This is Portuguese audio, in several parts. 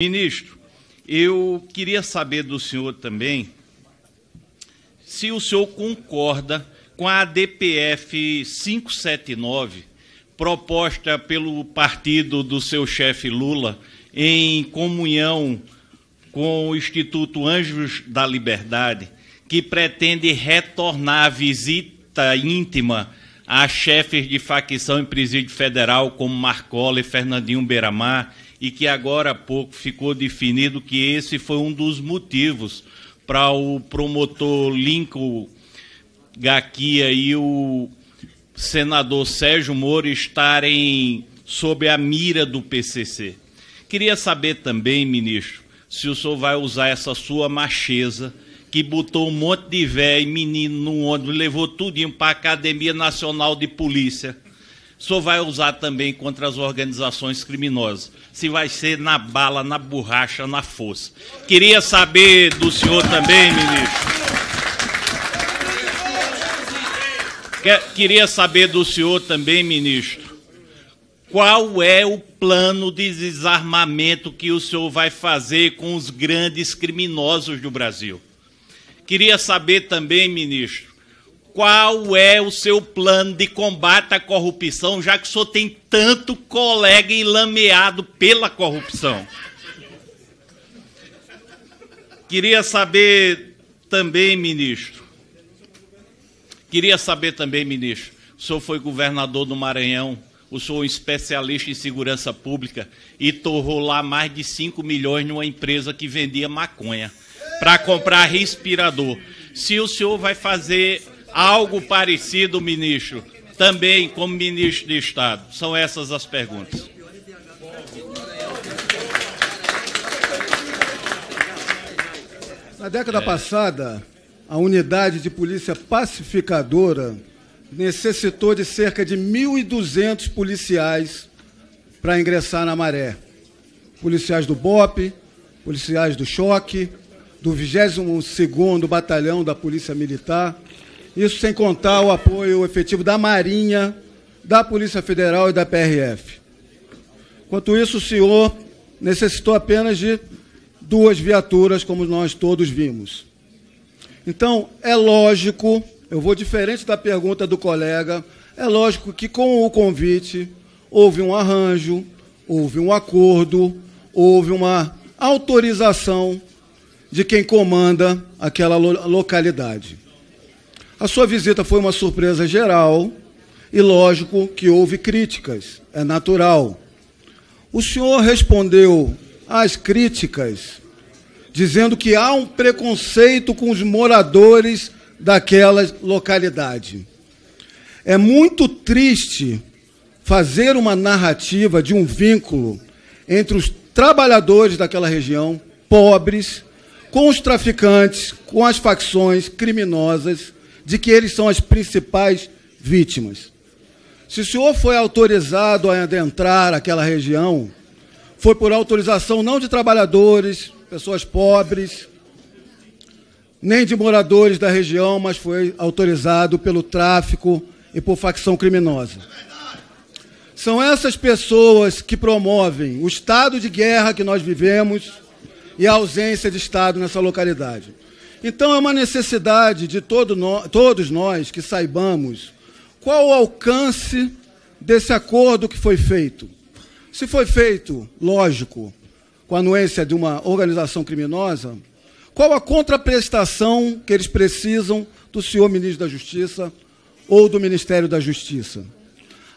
Ministro, eu queria saber do senhor também se o senhor concorda com a ADPF 579, proposta pelo partido do seu chefe Lula, em comunhão com o Instituto Anjos da Liberdade, que pretende retornar a visita íntima a chefes de facção em presídio federal, como Marcola e Fernandinho Beiramar, e que agora há pouco ficou definido que esse foi um dos motivos para o promotor Lincoln Gaquia e o senador Sérgio Moro estarem sob a mira do PCC. Queria saber também, ministro, se o senhor vai usar essa sua macheza, que botou um monte de véio e menino no ônibus, levou tudinho para a Academia Nacional de Polícia. O senhor vai usar também contra as organizações criminosas. Se vai ser na bala, na borracha, na força. Queria saber do senhor também, ministro. Queria saber do senhor também, ministro, qual é o plano de desarmamento que o senhor vai fazer com os grandes criminosos do Brasil. Queria saber também, ministro, qual é o seu plano de combate à corrupção, já que o senhor tem tanto colega enlameado pela corrupção. Queria saber também, ministro, o senhor foi governador do Maranhão, o senhor é um especialista em segurança pública e torrou lá mais de 5 milhões numa empresa que vendia maconha para comprar respirador. Se o senhor vai fazer algo parecido, ministro, também como ministro de Estado. São essas as perguntas. Na década passada, a unidade de polícia pacificadora necessitou de cerca de 1.200 policiais para ingressar na Maré. Policiais do BOPE, policiais do Choque, do 22º Batalhão da Polícia Militar, isso sem contar o apoio efetivo da Marinha, da Polícia Federal e da PRF. Enquanto isso, o senhor necessitou apenas de 2 viaturas, como nós todos vimos. Então, é lógico, eu vou diferente da pergunta do colega, é lógico que com o convite houve um arranjo, houve um acordo, houve uma autorização de quem comanda aquela localidade. A sua visita foi uma surpresa geral e, lógico, que houve críticas, é natural. O senhor respondeu às críticas dizendo que há um preconceito com os moradores daquela localidade. É muito triste fazer uma narrativa de um vínculo entre os trabalhadores daquela região, pobres, com os traficantes, com as facções criminosas, de que eles são as principais vítimas. Se o senhor foi autorizado a adentrar aquela região, foi por autorização não de trabalhadores, pessoas pobres, nem de moradores da região, mas foi autorizado pelo tráfico e por facção criminosa. São essas pessoas que promovem o estado de guerra que nós vivemos e a ausência de Estado nessa localidade. Então, é uma necessidade de todos nós que saibamos qual o alcance desse acordo que foi feito. Se foi feito, lógico, com a anuência de uma organização criminosa, qual a contraprestação que eles precisam do senhor ministro da Justiça ou do Ministério da Justiça?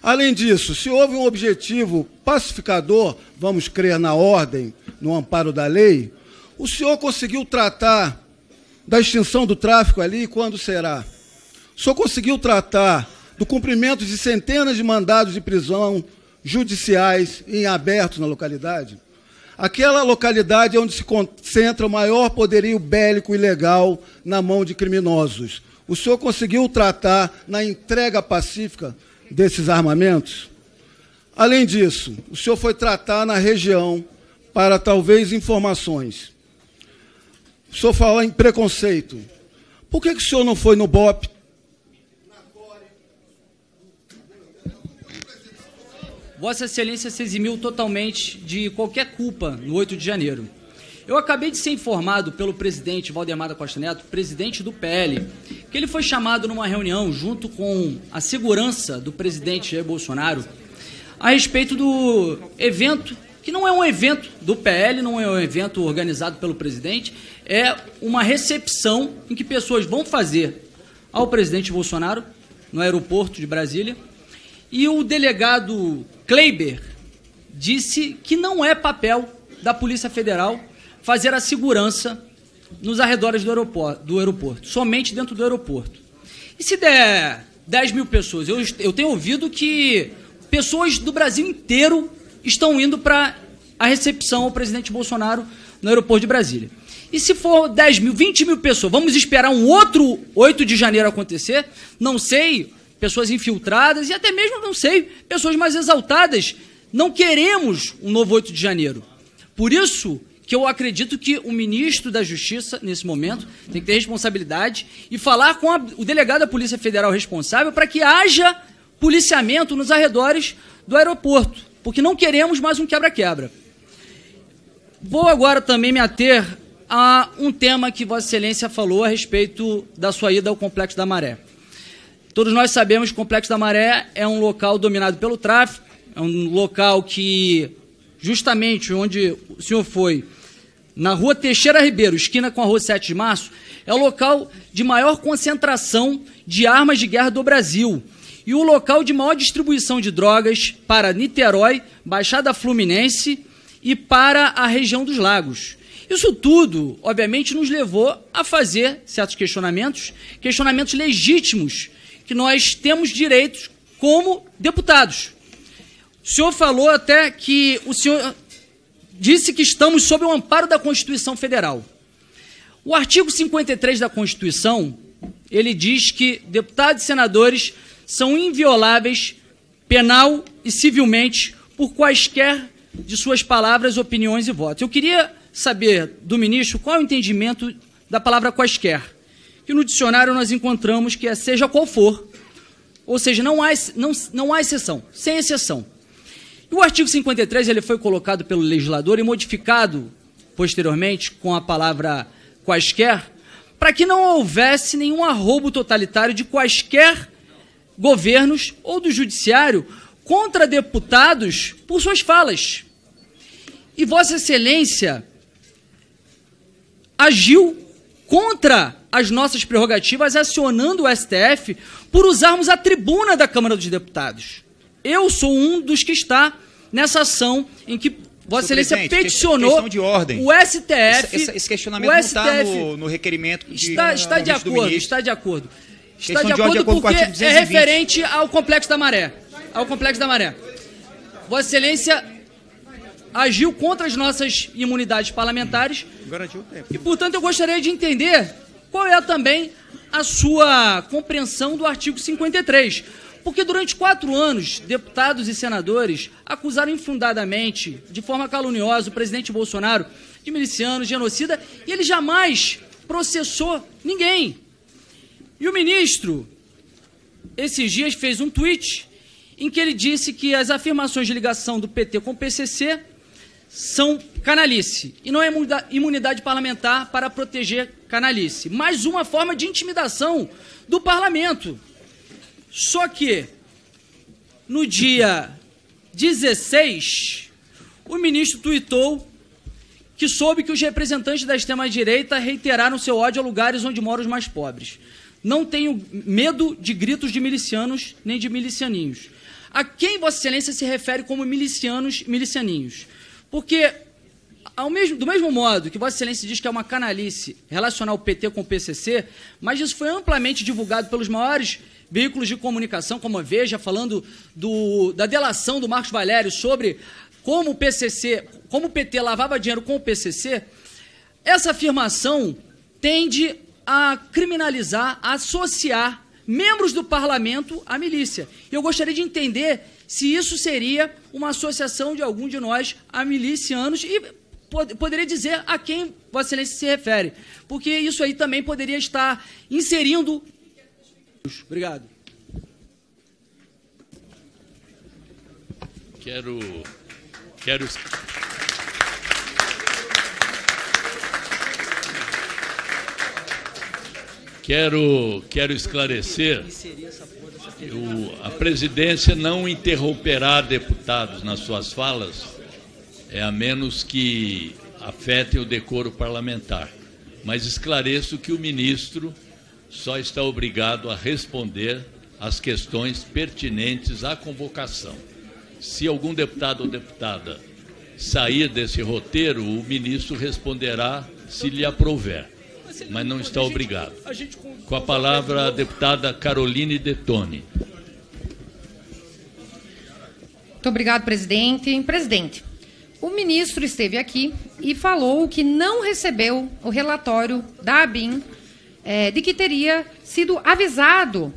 Além disso, se houve um objetivo pacificador, vamos crer na ordem, no amparo da lei, o senhor conseguiu tratar da extinção do tráfico ali, quando será? O senhor conseguiu tratar do cumprimento de centenas de mandados de prisão judiciais em abertos na localidade? Aquela localidade é onde se concentra o maior poderio bélico e legal na mão de criminosos. O senhor conseguiu tratar na entrega pacífica desses armamentos? Além disso, o senhor foi tratar na região para, talvez, informações. O senhor fala em preconceito. Por que o senhor não foi no BOPE? Vossa Excelência se eximiu totalmente de qualquer culpa no 8 de janeiro. Eu acabei de ser informado pelo presidente Valdemar da Costa Neto, presidente do PL, que ele foi chamado numa reunião junto com a segurança do presidente Jair Bolsonaro a respeito do evento, que não é um evento do PL, não é um evento organizado pelo presidente, é uma recepção em que pessoas vão fazer ao presidente Bolsonaro no aeroporto de Brasília, e o delegado Kleiber disse que não é papel da Polícia Federal fazer a segurança nos arredores do aeroporto, somente dentro do aeroporto. E se der 10 mil pessoas? Eu tenho ouvido que pessoas do Brasil inteiro estão indo para a recepção ao presidente Bolsonaro no aeroporto de Brasília. E se for 10 mil, 20 mil pessoas, vamos esperar um outro 8 de janeiro acontecer? Não sei, pessoas infiltradas e até mesmo, não sei, pessoas mais exaltadas. Não queremos um novo 8 de janeiro. Por isso que eu acredito que o ministro da Justiça, nesse momento, tem que ter responsabilidade e falar com o delegado da Polícia Federal responsável para que haja policiamento nos arredores do aeroporto, porque não queremos mais um quebra-quebra. Vou agora também me ater a um tema que Vossa Excelência falou a respeito da sua ida ao Complexo da Maré. Todos nós sabemos que o Complexo da Maré é um local dominado pelo tráfico, é um local que, justamente onde o senhor foi, na Rua Teixeira Ribeiro, esquina com a Rua 7 de Março, é o local de maior concentração de armas de guerra do Brasil e o local de maior distribuição de drogas para Niterói, Baixada Fluminense e para a região dos Lagos. Isso tudo, obviamente, nos levou a fazer certos questionamentos legítimos, que nós temos direitos como deputados. O senhor falou até que o senhor disse que estamos sob o amparo da Constituição Federal. O artigo 53 da Constituição, ele diz que deputados e senadores são invioláveis penal e civilmente por quaisquer de suas palavras, opiniões e votos. Eu queria saber do ministro qual é o entendimento da palavra quaisquer, que no dicionário nós encontramos que é seja qual for, ou seja, não há exceção, sem exceção. E o artigo 53 ele foi colocado pelo legislador e modificado posteriormente com a palavra quaisquer, para que não houvesse nenhum arroubo totalitário de quaisquer governos ou do judiciário contra deputados por suas falas. E Vossa Excelência agiu contra as nossas prerrogativas, acionando o STF por usarmos a tribuna da Câmara dos Deputados. Eu sou um dos que está nessa ação em que Vossa Excelência peticionou de ordem. O STF... Esse questionamento não está no requerimento está de acordo, está de acordo. Está de acordo porque é referente ao Complexo da Maré. Ao Complexo da Maré. Vossa Excelência agiu contra as nossas imunidades parlamentares e, portanto, eu gostaria de entender qual é também a sua compreensão do artigo 53. Porque durante 4 anos, deputados e senadores acusaram infundadamente, de forma caluniosa, o presidente Bolsonaro de miliciano, genocida, e ele jamais processou ninguém. E o ministro, esses dias, fez um tweet em que ele disse que as afirmações de ligação do PT com o PCC são canalice, e não é imunidade parlamentar para proteger canalice, mais uma forma de intimidação do parlamento. Só que, no dia 16, o ministro tuitou que soube que os representantes da extrema-direita reiteraram seu ódio a lugares onde moram os mais pobres. Não tenho medo de gritos de milicianos nem de milicianinhos. A quem Vossa Excelência se refere como milicianos e milicianinhos? Porque, do mesmo modo que Vossa Excelência diz que é uma canalice relacionar o PT com o PCC, mas isso foi amplamente divulgado pelos maiores veículos de comunicação, como a Veja, falando da delação do Marcos Valério sobre como o PT lavava dinheiro com o PCC, essa afirmação tende a criminalizar, a associar membros do parlamento à milícia. E eu gostaria de entender se isso seria uma associação de algum de nós a milicianos e poderia dizer a quem Vossa Excelência se refere, porque isso aí também poderia estar inserindo... Obrigado. Quero esclarecer, a presidência não interromperá deputados nas suas falas, a menos que afetem o decoro parlamentar. Mas esclareço que o ministro só está obrigado a responder às questões pertinentes à convocação. Se algum deputado ou deputada sair desse roteiro, o ministro responderá se lhe aprouver, mas não está obrigado. Com a palavra, a deputada Caroline Detoni. Muito obrigado, presidente. Presidente, o ministro esteve aqui e falou que não recebeu o relatório da ABIN de que teria sido avisado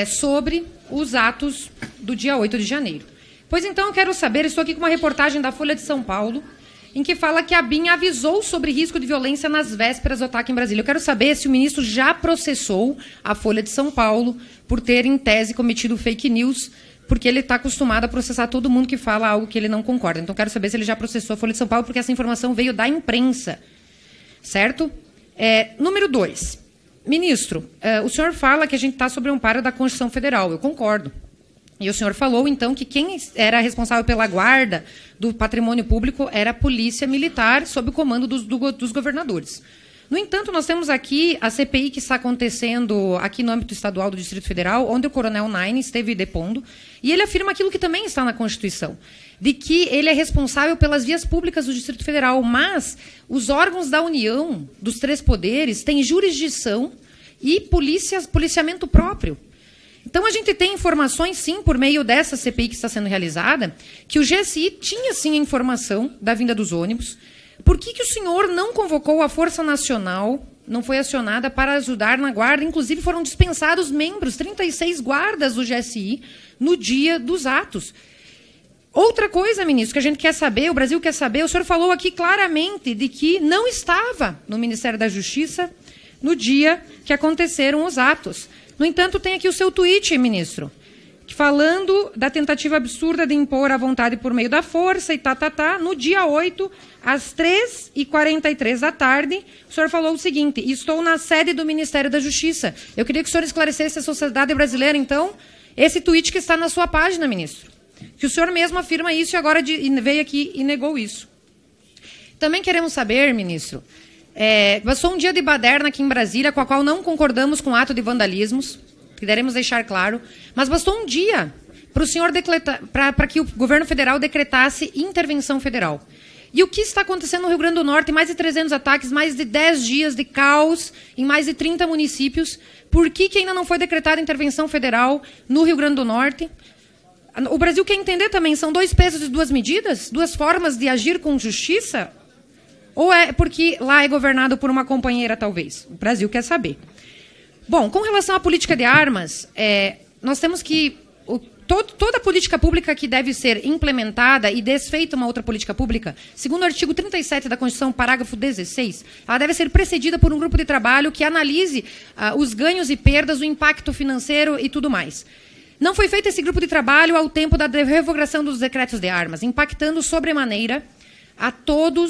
sobre os atos do dia 8 de janeiro. Pois então eu quero saber, estou aqui com uma reportagem da Folha de São Paulo, em que fala que a ABIN avisou sobre risco de violência nas vésperas do ataque em Brasília. Eu quero saber se o ministro já processou a Folha de São Paulo por ter, em tese, cometido fake news, porque ele está acostumado a processar todo mundo que fala algo que ele não concorda. Então, quero saber se ele já processou a Folha de São Paulo, porque essa informação veio da imprensa. Certo? Número 2. Ministro, o senhor fala que a gente está sob o amparo da Constituição Federal. Eu concordo. E o senhor falou, então, que quem era responsável pela guarda do patrimônio público era a Polícia Militar, sob o comando dos governadores. No entanto, nós temos aqui a CPI que está acontecendo aqui no âmbito estadual do Distrito Federal, onde o coronel Naine esteve depondo, e ele afirma aquilo que também está na Constituição, de que ele é responsável pelas vias públicas do Distrito Federal, mas os órgãos da União, dos 3 poderes, têm jurisdição e policiamento próprio. Então, a gente tem informações, sim, por meio dessa CPI que está sendo realizada, que o GSI tinha, sim, a informação da vinda dos ônibus. Por que o senhor não convocou a Força Nacional, não foi acionada para ajudar na guarda? Inclusive, foram dispensados membros, 36 guardas do GSI, no dia dos atos. Outra coisa, ministro, que a gente quer saber, o Brasil quer saber, o senhor falou aqui claramente de que não estava no Ministério da Justiça no dia que aconteceram os atos. No entanto, tem aqui o seu tweet, ministro, falando da tentativa absurda de impor a vontade por meio da força e no dia 8, às 3h43 da tarde, o senhor falou o seguinte: estou na sede do Ministério da Justiça. Eu queria que o senhor esclarecesse a sociedade brasileira, então, esse tweet que está na sua página, ministro. Que o senhor mesmo afirma isso e agora veio aqui e negou isso. Também queremos saber, ministro, passou um dia de baderna aqui em Brasília, com a qual não concordamos com o ato de vandalismos, que queremos deixar claro, mas bastou um dia para o senhor para que o governo federal decretasse intervenção federal. E o que está acontecendo no Rio Grande do Norte? Mais de 300 ataques, mais de 10 dias de caos em mais de 30 municípios. Por que ainda não foi decretada intervenção federal no Rio Grande do Norte? O Brasil quer entender também, são 2 pesos e 2 medidas? 2 formas de agir com justiça? Ou é porque lá é governado por uma companheira, talvez? O Brasil quer saber. Bom, com relação à política de armas, nós temos que... Toda política pública que deve ser implementada e desfeita uma outra política pública, segundo o artigo 37 da Constituição, parágrafo 16, ela deve ser precedida por um grupo de trabalho que analise os ganhos e perdas, o impacto financeiro e tudo mais. Não foi feito esse grupo de trabalho ao tempo da revogação dos decretos de armas, impactando sobremaneira a todo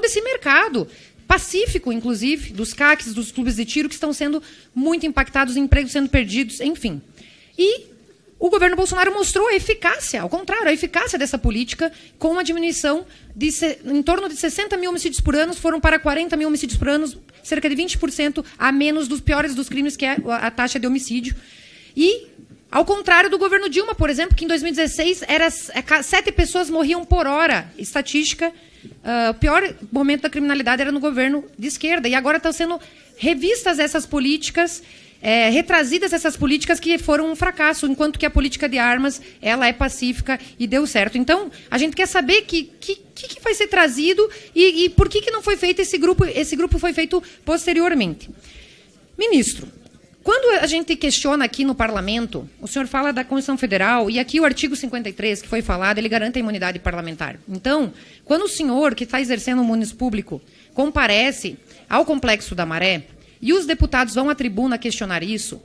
esse mercado pacífico, inclusive, dos CACs, dos clubes de tiro, que estão sendo muito impactados, empregos sendo perdidos, enfim. E o governo Bolsonaro mostrou a eficácia, ao contrário, a eficácia dessa política, com uma diminuição de em torno de 60 mil homicídios por ano, foram para 40 mil homicídios por ano, cerca de 20% a menos dos piores dos crimes, que é a taxa de homicídio. E, ao contrário do governo Dilma, por exemplo, que em 2016 7 pessoas morriam por hora. Estatística, o pior momento da criminalidade era no governo de esquerda. E agora estão sendo revistas essas políticas, retrazidas essas políticas que foram um fracasso, enquanto que a política de armas ela é pacífica e deu certo. Então, a gente quer saber que vai ser trazido e por que não foi feito esse grupo. Esse grupo foi feito posteriormente. Ministro, quando a gente questiona aqui no parlamento, o senhor fala da Constituição Federal, e aqui o artigo 53, que foi falado, ele garante a imunidade parlamentar. Então, quando o senhor, que está exercendo o munícipe público, comparece ao Complexo da Maré, e os deputados vão à tribuna questionar isso,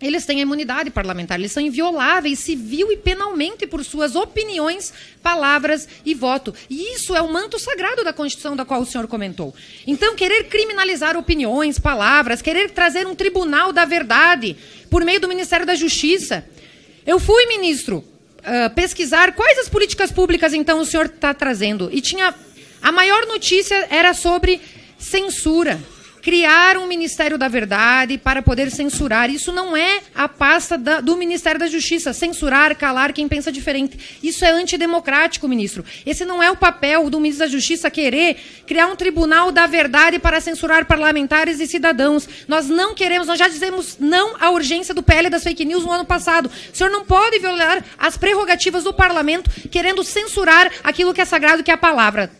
eles têm a imunidade parlamentar, eles são invioláveis civil e penalmente por suas opiniões, palavras e voto. E isso é o manto sagrado da Constituição da qual o senhor comentou. Então, querer criminalizar opiniões, palavras, querer trazer um tribunal da verdade por meio do Ministério da Justiça. Eu fui, ministro, pesquisar quais as políticas públicas, então, o senhor está trazendo. E tinha... A maior notícia era sobre censura. Criar um Ministério da Verdade para poder censurar. Isso não é a pasta do Ministério da Justiça. Censurar, calar quem pensa diferente. Isso é antidemocrático, ministro. Esse não é o papel do ministro da Justiça querer criar um tribunal da verdade para censurar parlamentares e cidadãos. Nós não queremos, nós já dizemos não à urgência do PL das fake news no ano passado. O senhor não pode violar as prerrogativas do parlamento querendo censurar aquilo que é sagrado, que é a palavra.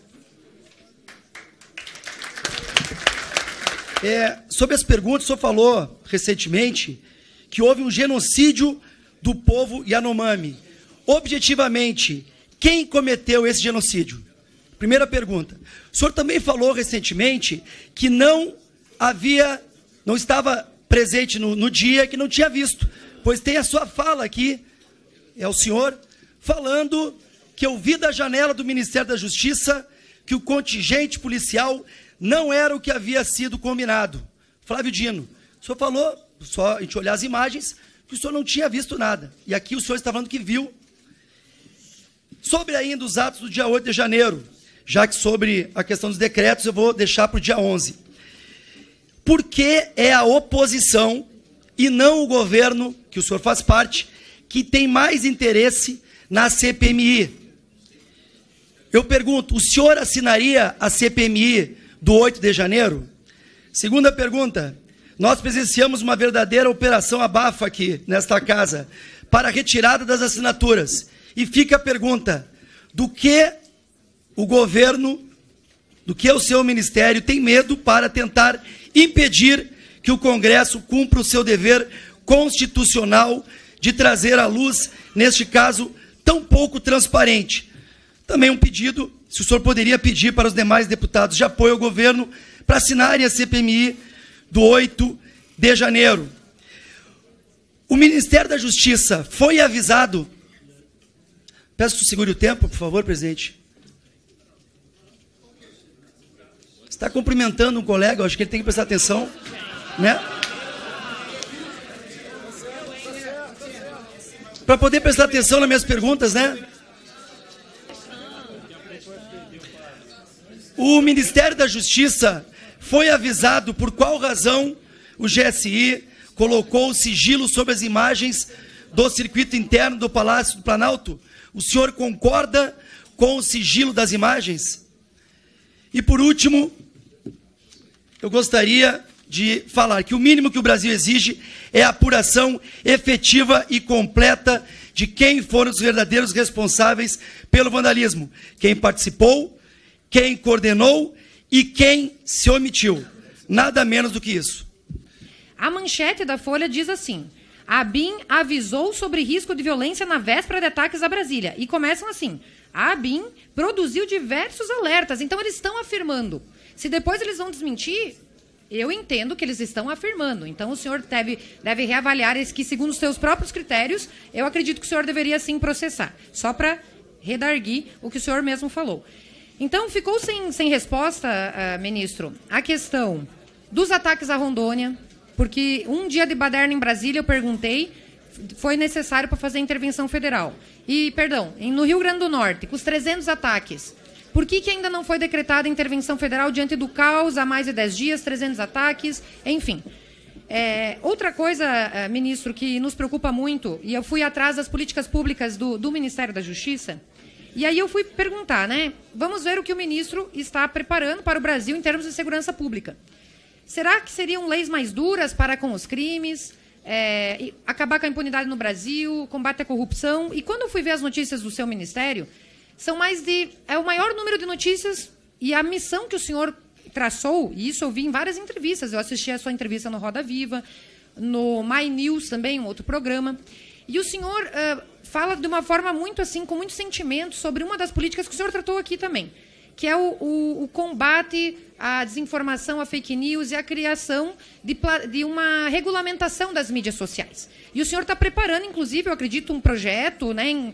Sobre as perguntas, o senhor falou recentemente que houve um genocídio do povo Yanomami. Objetivamente, quem cometeu esse genocídio? Primeira pergunta. O senhor também falou recentemente que não estava presente no dia, que não tinha visto, pois tem a sua fala aqui, é o senhor, falando que eu vi da janela do Ministério da Justiça que o contingente policial não era o que havia sido combinado. Flávio Dino, o senhor falou, só a gente olhar as imagens, que o senhor não tinha visto nada. E aqui o senhor está falando que viu. Sobre ainda os atos do dia 8 de janeiro, já que sobre a questão dos decretos eu vou deixar para o dia 11. Por que é a oposição e não o governo, que o senhor faz parte, que tem mais interesse na CPMI? Eu pergunto, o senhor assinaria a CPMI do 8 de janeiro? Segunda pergunta, nós presenciamos uma verdadeira operação abafa aqui, nesta casa, para a retirada das assinaturas. E fica a pergunta, do que o governo, do que o seu ministério tem medo para tentar impedir que o Congresso cumpra o seu dever constitucional de trazer à luz, neste caso, tão pouco transparente? Também um pedido, se o senhor poderia pedir para os demais deputados de apoio ao governo para assinarem a CPMI do 8 de janeiro. O Ministério da Justiça foi avisado... Peço que segure o tempo, por favor, presidente. Está cumprimentando um colega, acho que ele tem que prestar atenção, né? Para poder prestar atenção nas minhas perguntas, né? O Ministério da Justiça foi avisado por qual razão o GSI colocou o sigilo sobre as imagens do circuito interno do Palácio do Planalto? O senhor concorda com o sigilo das imagens? E, por último, eu gostaria de falar que o mínimo que o Brasil exige é a apuração efetiva e completa de quem foram os verdadeiros responsáveis pelo vandalismo, quem participou, quem coordenou e quem se omitiu. Nada menos do que isso. A manchete da Folha diz assim: a ABIN avisou sobre risco de violência na véspera de ataques a Brasília. E começam assim: a ABIN produziu diversos alertas. Então eles estão afirmando. Se depois eles vão desmentir, eu entendo que eles estão afirmando. Então o senhor deve reavaliar esse que, segundo os seus próprios critérios, eu acredito que o senhor deveria sim processar. Só para redarguir o que o senhor mesmo falou. Então, ficou sem resposta, ministro, a questão dos ataques à Rondônia, porque um dia de baderna em Brasília, eu perguntei, foi necessário para fazer a intervenção federal. E, perdão, no Rio Grande do Norte, com os 300 ataques, por que ainda não foi decretada a intervenção federal diante do caos há mais de 10 dias, 300 ataques, enfim. Outra coisa, ministro, que nos preocupa muito, e eu fui atrás das políticas públicas do Ministério da Justiça, e aí eu fui perguntar, né? Vamos ver o que o ministro está preparando para o Brasil em termos de segurança pública. Será que seriam leis mais duras para com os crimes, acabar com a impunidade no Brasil, combate à corrupção? E quando eu fui ver as notícias do seu ministério, são é o maior número de notícias, e a missão que o senhor traçou, e isso eu vi em várias entrevistas, eu assisti a sua entrevista no Roda Viva, no My News também, um outro programa, e o senhor fala de uma forma muito assim, com muito sentimento, sobre uma das políticas que o senhor tratou aqui também, que é o combate a desinformação, a fake news e a criação de uma regulamentação das mídias sociais. E o senhor está preparando, inclusive, eu acredito, um projeto, né?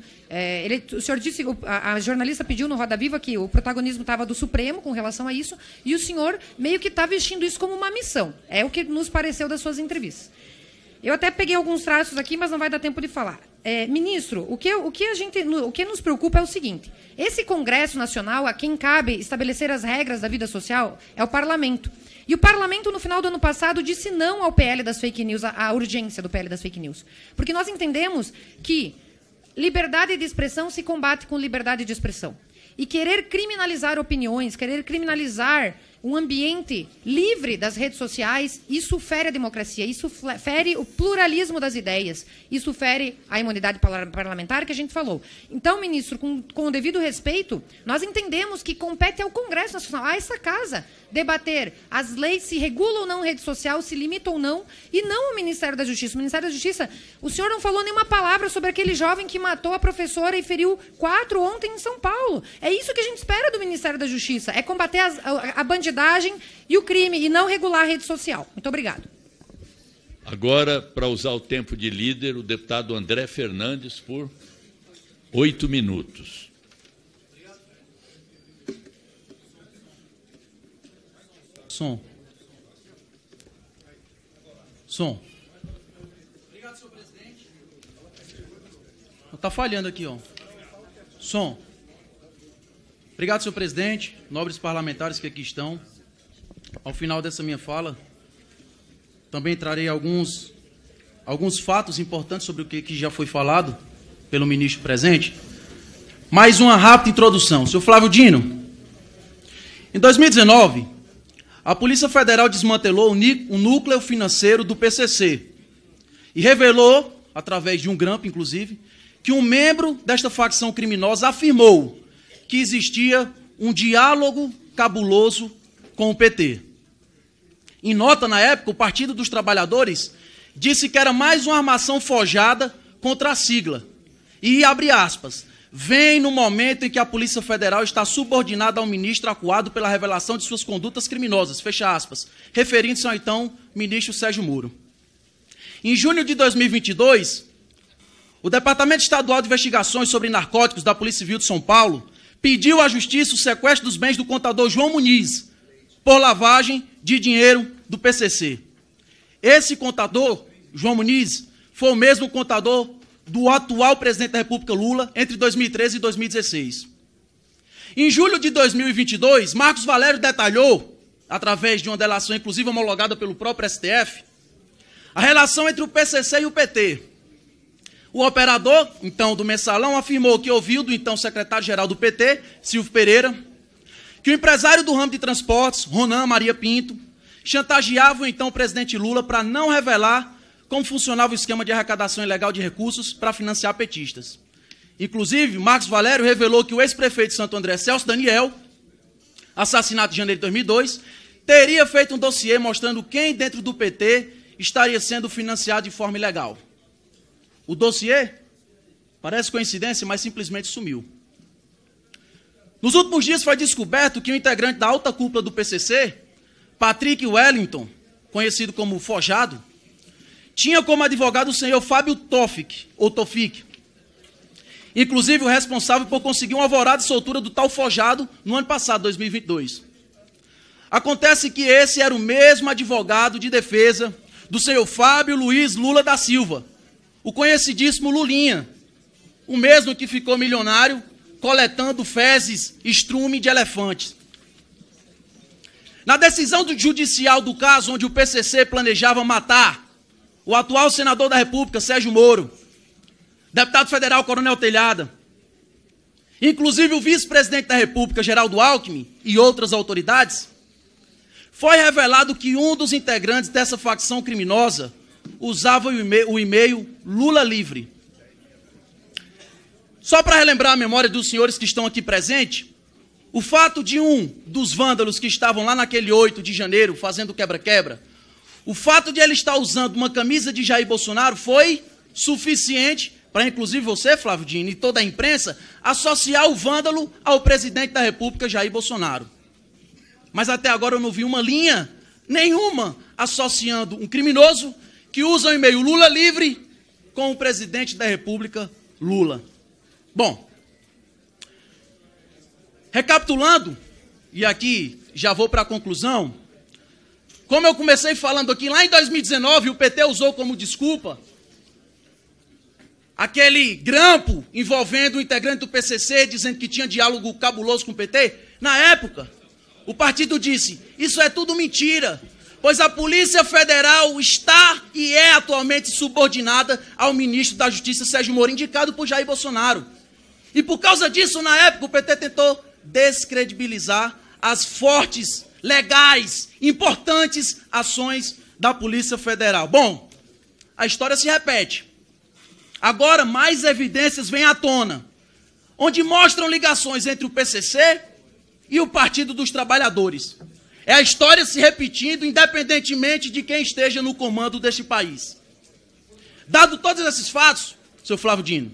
O senhor disse, a jornalista pediu no Roda Viva que o protagonismo estava do Supremo com relação a isso, e o senhor meio que está vestindo isso como uma missão. É o que nos pareceu das suas entrevistas. Eu até peguei alguns traços aqui, mas não vai dar tempo de falar. Ministro, o que nos preocupa é o seguinte: esse Congresso Nacional, a quem cabe estabelecer as regras da vida social, é o Parlamento. E o Parlamento, no final do ano passado, disse não ao PL das fake news, à urgência do PL das fake news. Porque nós entendemos que liberdade de expressão se combate com liberdade de expressão. E querer criminalizar opiniões, querer criminalizar um ambiente livre das redes sociais, isso fere a democracia, isso fere o pluralismo das ideias, isso fere a imunidade parlamentar que a gente falou. Então, ministro, com o devido respeito, nós entendemos que compete ao Congresso Nacional, a essa casa, debater as leis, se regula ou não rede social, se limita ou não, e não o Ministério da Justiça. O Ministério da Justiça, o senhor não falou nenhuma palavra sobre aquele jovem que matou a professora e feriu 4 ontem em São Paulo. É isso que a gente espera do Ministério da Justiça, é combater a bandidagem e o crime, e não regular a rede social. Muito obrigado. Agora, para usar o tempo de líder, o deputado André Fernandes, por 8 minutos. Som. Obrigado, senhor presidente. Está falhando aqui, ó. Som. Obrigado, senhor presidente, nobres parlamentares que aqui estão. Ao final dessa minha fala, também trarei alguns fatos importantes sobre o que já foi falado pelo ministro presente. Mais uma rápida introdução. Senhor Flávio Dino, em 2019, a Polícia Federal desmantelou o núcleo financeiro do PCC e revelou, através de um grampo, inclusive, que um membro desta facção criminosa afirmou que existia um diálogo cabuloso com o PT. Em nota, na época, o Partido dos Trabalhadores disse que era mais uma armação forjada contra a sigla. E, abre aspas, vem no momento em que a Polícia Federal está subordinada ao ministro acuado pela revelação de suas condutas criminosas, fecha aspas, referindo-se ao então ministro Sérgio Moro. Em junho de 2022, o Departamento Estadual de Investigações sobre Narcóticos da Polícia Civil de São Paulo pediu à Justiça o sequestro dos bens do contador João Muniz por lavagem de dinheiro do PCC. Esse contador, João Muniz, foi o mesmo contador do atual presidente da República, Lula, entre 2013 e 2016. Em julho de 2022, Marcos Valério detalhou, através de uma delação inclusive homologada pelo próprio STF, a relação entre o PCC e o PT. O operador, então, do mensalão, afirmou que ouviu do então secretário-geral do PT, Silvio Pereira, que o empresário do ramo de transportes, Ronan Maria Pinto, chantageava o então presidente Lula para não revelar como funcionava o esquema de arrecadação ilegal de recursos para financiar petistas. Inclusive, Marcos Valério revelou que o ex-prefeito de Santo André, Celso Daniel, assassinado em janeiro de 2002, teria feito um dossiê mostrando quem dentro do PT estaria sendo financiado de forma ilegal. O dossiê, parece coincidência, mas simplesmente sumiu. Nos últimos dias foi descoberto que o integrante da alta cúpula do PCC, Patrick Wellington, conhecido como Forjado, tinha como advogado o senhor Fábio Tofik, inclusive o responsável por conseguir um alvorada de soltura do tal Forjado no ano passado, 2022. Acontece que esse era o mesmo advogado de defesa do senhor Fábio Luiz Lula da Silva, o conhecidíssimo Lulinha, o mesmo que ficou milionário coletando fezes, estrume de elefantes. Na decisão judicial do caso onde o PCC planejava matar o atual senador da República, Sérgio Moro, deputado federal Coronel Telhada, inclusive o vice-presidente da República, Geraldo Alckmin, e outras autoridades, foi revelado que um dos integrantes dessa facção criminosa usava o e-mail Lula Livre. Só para relembrar a memória dos senhores que estão aqui presentes, o fato de um dos vândalos que estavam lá naquele 8 de janeiro fazendo quebra-quebra, o fato de ele estar usando uma camisa de Jair Bolsonaro foi suficiente para, inclusive você, Flávio Dino, e toda a imprensa, associar o vândalo ao presidente da República, Jair Bolsonaro. Mas até agora eu não vi uma linha nenhuma associando um criminoso que usa o e-mail Lula livre com o presidente da República, Lula. Bom, recapitulando, e aqui já vou para a conclusão, como eu comecei falando aqui, lá em 2019, o PT usou como desculpa aquele grampo envolvendo o integrante do PCC, dizendo que tinha diálogo cabuloso com o PT. Na época, o partido disse, isso é tudo mentira, pois a Polícia Federal está e é atualmente subordinada ao ministro da Justiça, Sérgio Moro, indicado por Jair Bolsonaro. E por causa disso, na época, o PT tentou descredibilizar as fortes, legais, importantes ações da Polícia Federal. Bom, a história se repete. Agora, mais evidências vêm à tona, onde mostram ligações entre o PCC e o Partido dos Trabalhadores. É a história se repetindo, independentemente de quem esteja no comando deste país. Dado todos esses fatos, seu Flávio Dino,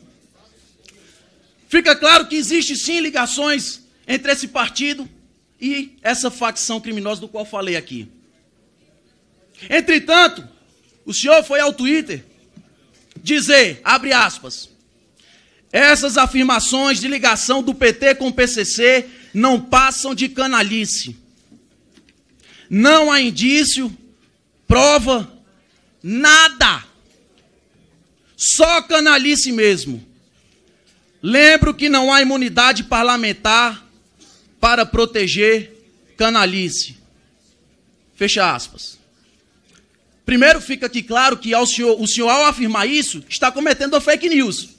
fica claro que existe sim ligações entre esse partido e essa facção criminosa do qual falei aqui. Entretanto, o senhor foi ao Twitter dizer, abre aspas, essas afirmações de ligação do PT com o PCC não passam de canalice. Não há indício, prova, nada. Só canalice mesmo. Lembro que não há imunidade parlamentar para proteger canalice. Fecha aspas. Primeiro fica aqui claro que o senhor, ao afirmar isso, está cometendo fake news.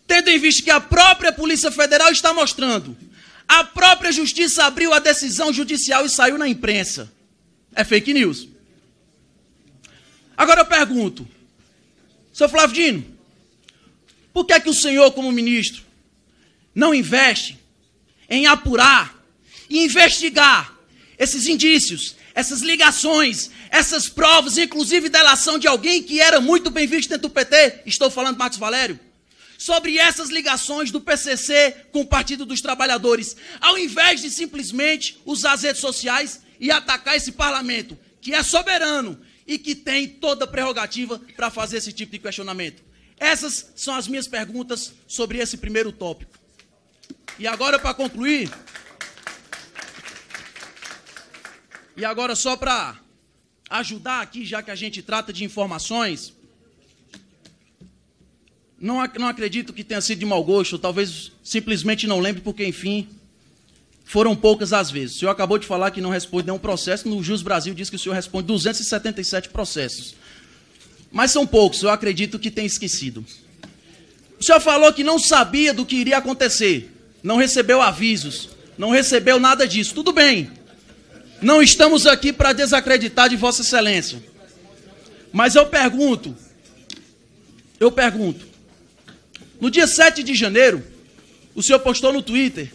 Tendo em vista que a própria Polícia Federal está mostrando, a própria Justiça abriu a decisão judicial e saiu na imprensa. É fake news. Agora eu pergunto, seu Flávio Dino, por que é que o senhor, como ministro, não investe em apurar e investigar esses indícios, essas ligações, essas provas, inclusive delação de alguém que era muito bem visto dentro do PT, estou falando de Marcos Valério, sobre essas ligações do PCC com o Partido dos Trabalhadores, ao invés de simplesmente usar as redes sociais e atacar esse parlamento, que é soberano e que tem toda a prerrogativa para fazer esse tipo de questionamento. Essas são as minhas perguntas sobre esse primeiro tópico. E agora, para concluir, e agora só para ajudar aqui, já que a gente trata de informações, não acredito que tenha sido de mau gosto, talvez simplesmente não lembre, porque, enfim, foram poucas as vezes. O senhor acabou de falar que não responde nenhum processo, no Jus Brasil diz que o senhor responde 277 processos. Mas são poucos, eu acredito que tem esquecido. O senhor falou que não sabia do que iria acontecer, não recebeu avisos, não recebeu nada disso. Tudo bem, não estamos aqui para desacreditar de Vossa Excelência. Mas eu pergunto, no dia 7 de janeiro, o senhor postou no Twitter,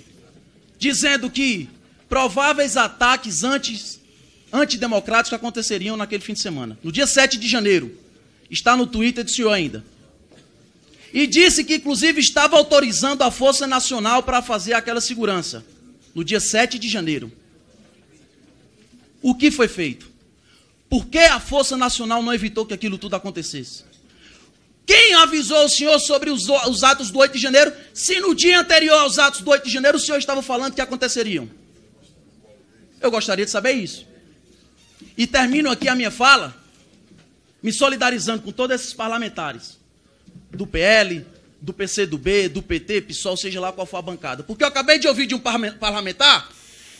dizendo que prováveis ataques antidemocráticos aconteceriam naquele fim de semana. No dia 7 de janeiro, está no Twitter do senhor ainda. E disse que, inclusive, estava autorizando a Força Nacional para fazer aquela segurança. No dia 7 de janeiro. O que foi feito? Por que a Força Nacional não evitou que aquilo tudo acontecesse? Quem avisou o senhor sobre os atos do 8 de janeiro, se no dia anterior aos atos do 8 de janeiro o senhor estava falando que aconteceriam? Eu gostaria de saber isso. E termino aqui a minha fala me solidarizando com todos esses parlamentares, do PL, do PCdoB, do PT, PSOL, seja lá qual for a bancada. Porque eu acabei de ouvir de um parlamentar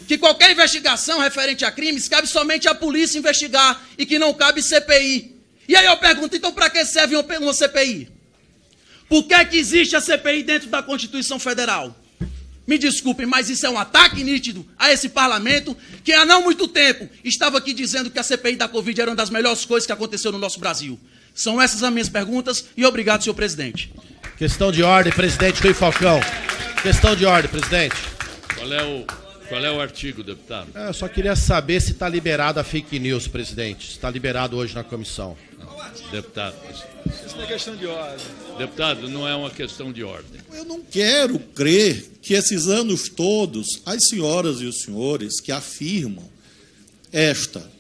que qualquer investigação referente a crimes cabe somente à polícia investigar e que não cabe CPI. E aí eu pergunto, então para que serve uma CPI? Por que que existe a CPI dentro da Constituição Federal? Me desculpem, mas isso é um ataque nítido a esse parlamento, que há não muito tempo estava aqui dizendo que a CPI da Covid era uma das melhores coisas que aconteceu no nosso Brasil. São essas as minhas perguntas e obrigado, senhor presidente. Questão de ordem, presidente Rui Falcão. Questão de ordem, presidente. Qual é o... Qual é o artigo, deputado? Eu só queria saber se está liberado a fake news, presidente. Se está liberado hoje na comissão. Deputado. Isso não é questão de ordem. Deputado, não é uma questão de ordem. Eu não quero crer que esses anos todos, as senhoras e os senhores que afirmam esta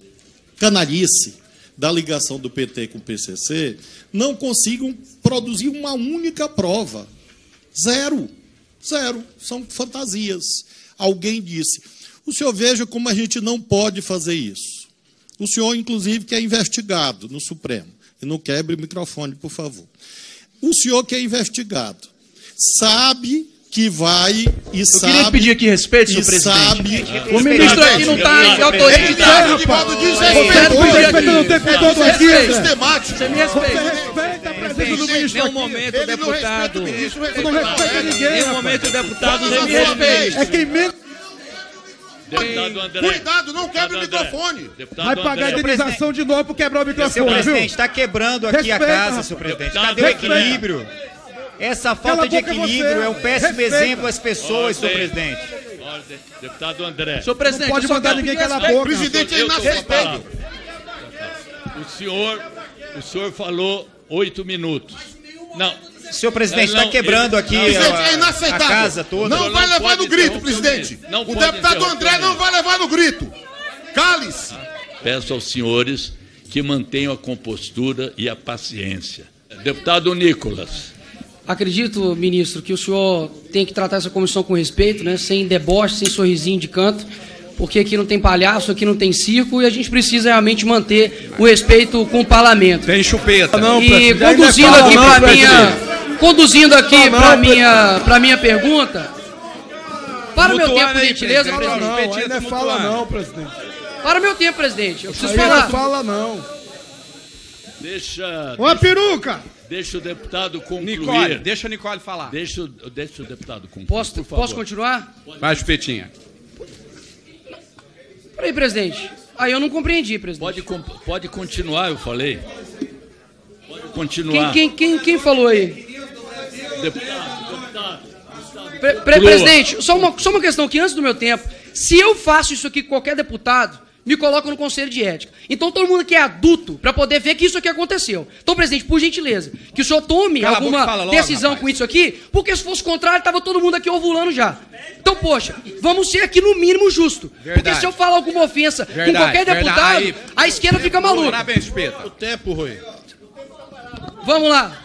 canalice da ligação do PT com o PCC não consigam produzir uma única prova. Zero. Zero. São fantasias. Alguém disse, o senhor veja como a gente não pode fazer isso. O senhor, inclusive, que é investigado no Supremo. E não quebre o microfone, por favor. O senhor que é investigado sabe que vai e sabe... Eu queria pedir aqui respeito, senhor presidente. O ministro aqui não está em autoria de dar. Você não tem pudor aqui, Você me respeita. Respeita a presença do ministro aqui. Nenhum momento, deputado. Você não respeita ninguém, Nenhum momento, deputado, você me respeita. É quem menos... Deputado André. Cuidado, não quebre o microfone. Vai pagar a indenização de novo por quebrar o microfone, Senhor presidente, viu? está quebrando aqui a casa, senhor presidente. Cadê o equilíbrio? Essa falta de equilíbrio é um péssimo exemplo às pessoas, senhor presidente. Ordem. Deputado André. Senhor presidente, Não pode mandar ninguém calar a boca. O presidente é inaceitável. O senhor falou 8 minutos. Não. Senhor presidente, está quebrando aqui a casa toda. Não vai levar no grito, presidente. O deputado André não vai levar no grito. Cale-se. Peço aos senhores que mantenham a compostura e a paciência. Deputado Nicolas. Acredito, ministro, que o senhor tem que tratar essa comissão com respeito, né? Sem deboche, sem sorrisinho de canto, porque aqui não tem palhaço, aqui não tem circo, e a gente precisa realmente manter o respeito com o parlamento. Tem chupeta. E conduzindo aqui para minha... Conduzindo aqui para minha pergunta, para o meu tempo, por gentileza, presidente. Não fala não, presidente. Para o meu tempo, presidente. Eu preciso falar. falar. Não fala não. Deixa... Ô, a peruca! Deixa o deputado concluir. Nicole, deixa a Nicole falar. Deixa o deputado concluir. Posso continuar? Vai, chupetinha. Peraí, presidente. Aí eu não compreendi, presidente. Pode continuar, eu falei. Pode continuar. Quem falou aí? Deputado. Presidente, só uma questão que antes do meu tempo, se eu faço isso aqui com qualquer deputado, me coloca no Conselho de Ética. Então todo mundo que é adulto, para poder ver que isso aqui aconteceu. Então, presidente, por gentileza, que o senhor tome alguma decisão com isso aqui, porque se fosse contrário, estava todo mundo aqui ovulando já. Então, poxa, vamos ser aqui no mínimo justo. Porque se eu falar alguma ofensa com qualquer deputado, aí, a esquerda fica maluca. Parabéns, Peta. O tempo, Rui. Vamos lá.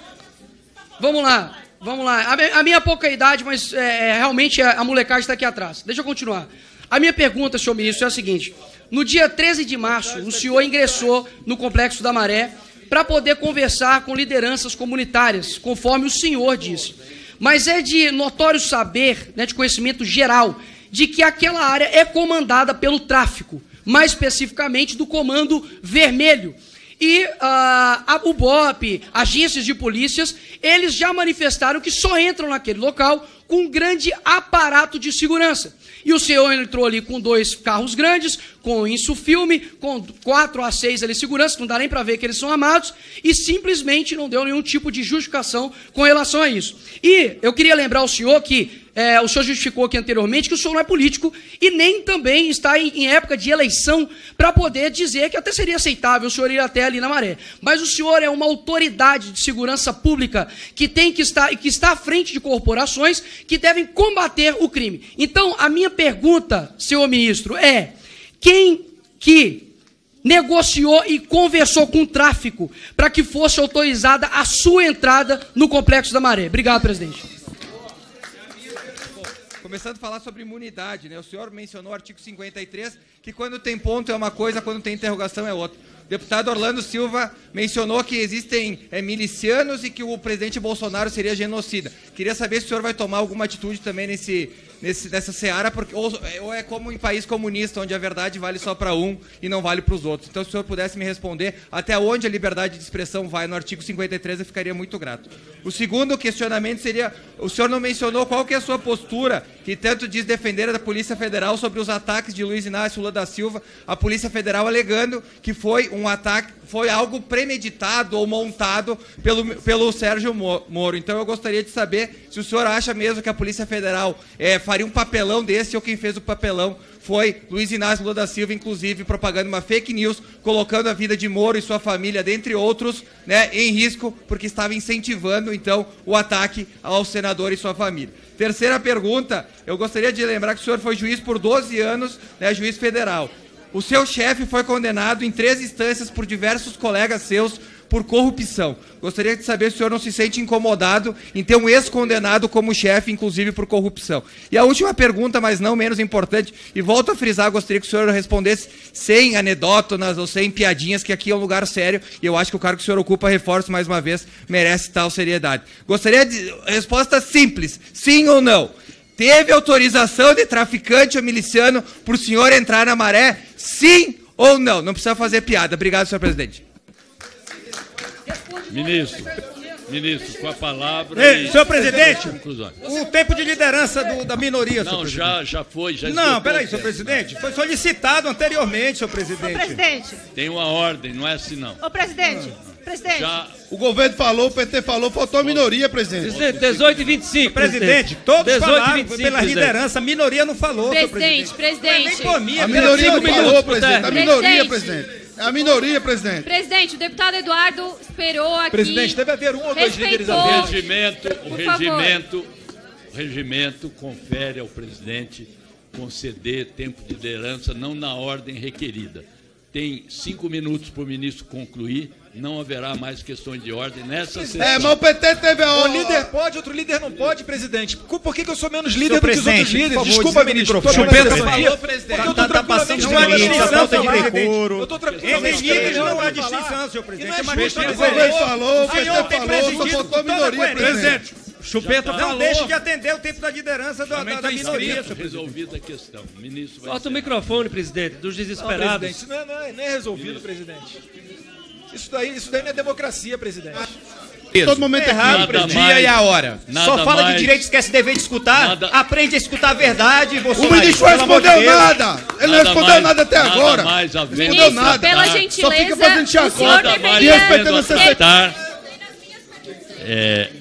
A minha pouca idade, mas realmente a molecagem está aqui atrás. Deixa eu continuar. A minha pergunta, senhor ministro, é a seguinte. No dia 13 de março, o senhor ingressou no Complexo da Maré para poder conversar com lideranças comunitárias, conforme o senhor disse. Mas é de notório saber, né, de conhecimento geral, de que aquela área é comandada pelo tráfico, mais especificamente do Comando Vermelho. E o BOP, agências de polícias, eles já manifestaram que só entram naquele local com um grande aparato de segurança. E o senhor entrou ali com 2 carros grandes, com insufilme, com 4 a 6 ali segurança, não dá nem para ver que eles são armados, e simplesmente não deu nenhum tipo de justificação com relação a isso. E eu queria lembrar ao senhor que o senhor justificou aqui anteriormente que o senhor não é político e nem também está em época de eleição para poder dizer que até seria aceitável o senhor ir até ali na Maré. Mas o senhor é uma autoridade de segurança pública que está à frente de corporações que devem combater o crime. Então, a minha pergunta, senhor ministro, é quem que negociou e conversou com o tráfico para que fosse autorizada a sua entrada no Complexo da Maré? Obrigado, presidente. Começando a falar sobre imunidade, né? O senhor mencionou o artigo 53, que quando tem ponto é uma coisa, quando tem interrogação é outra. O deputado Orlando Silva mencionou que existem milicianos e que o presidente Bolsonaro seria genocida. Queria saber se o senhor vai tomar alguma atitude também nessa seara, porque, ou é como em país comunista, onde a verdade vale só para um e não vale para os outros. Então, se o senhor pudesse me responder até onde a liberdade de expressão vai no artigo 53, eu ficaria muito grato. O segundo questionamento seria, o senhor não mencionou qual que é a sua postura, que tanto diz defender a Polícia Federal sobre os ataques de Luiz Inácio Lula da Silva, a Polícia Federal alegando que foi um ataque, foi algo premeditado ou montado pelo Sérgio Moro. Então, eu gostaria de saber se o senhor acha mesmo que a Polícia Federal faria um papelão desse, ou quem fez o papelão foi Luiz Inácio Lula da Silva, inclusive propagando uma fake news, colocando a vida de Moro e sua família, dentre outros, né, em risco, porque estava incentivando, então, o ataque ao senador e sua família. Terceira pergunta, eu gostaria de lembrar que o senhor foi juiz por 12 anos, né, juiz federal. O seu chefe foi condenado em 3 instâncias por diversos colegas seus por corrupção. Gostaria de saber se o senhor não se sente incomodado em ter um ex-condenado como chefe, inclusive por corrupção. E a última pergunta, mas não menos importante, e volto a frisar, gostaria que o senhor respondesse sem anedótonas ou sem piadinhas, que aqui é um lugar sério, e eu acho que o cargo que o senhor ocupa, reforço mais uma vez, merece tal seriedade. Gostaria de resposta simples, sim ou não. Teve autorização de traficante ou miliciano para o senhor entrar na Maré? Sim ou não? Não precisa fazer piada. Obrigado, senhor presidente. Ministro, com a palavra. Senhor presidente, o tempo de liderança da minoria, senhor presidente. Não, já foi. Não, peraí, senhor presidente. Foi solicitado anteriormente, senhor presidente. Ô, presidente. Tem uma ordem, não é assim, não. Ô, presidente. Presidente. O governo falou, o PT falou, faltou a minoria, presidente. 18 e 25, presidente. Todos falaram pela liderança, a minoria não falou, senhor presidente. Presidente. A minoria não falou, presidente. A minoria, presidente. É a minoria, presidente. Presidente, o deputado Eduardo esperou aqui. Presidente, deve haver um ou dois líderes a O regimento confere ao presidente conceder tempo de liderança, não na ordem requerida. Tem 5 minutos para o ministro concluir, não haverá mais questões de ordem nessa sessão. Mas o PT teve a ordem. Um líder pode, outro líder não pode, presidente. Por que eu sou menos líder do que os outros líderes? Desculpa, ministro. Chupeta falou, presidente. Está passando de limite, a falta de decoro. Entre líderes não há distinção, senhor presidente. O governo falou, o PT falou, só faltou a minoria, presidente. Chupeta não deixe de atender o tempo da liderança da minoria. Resolvida a questão. O ministro vai Solta o microfone, presidente, dos desesperados. Isso não é resolvido, presidente. Isso daí não é democracia, presidente. Todo momento errado, o dia e a hora. Só fala de direito, esquece dever de escutar. Aprende a escutar a verdade. O ministro não respondeu nada. Ele não respondeu nada até agora. Não respondeu nada. Pela gentileza, só fica fazendo chacota e respeitando a CCT.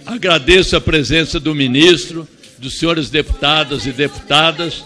Agradeço a presença do ministro, dos senhores deputados e deputadas.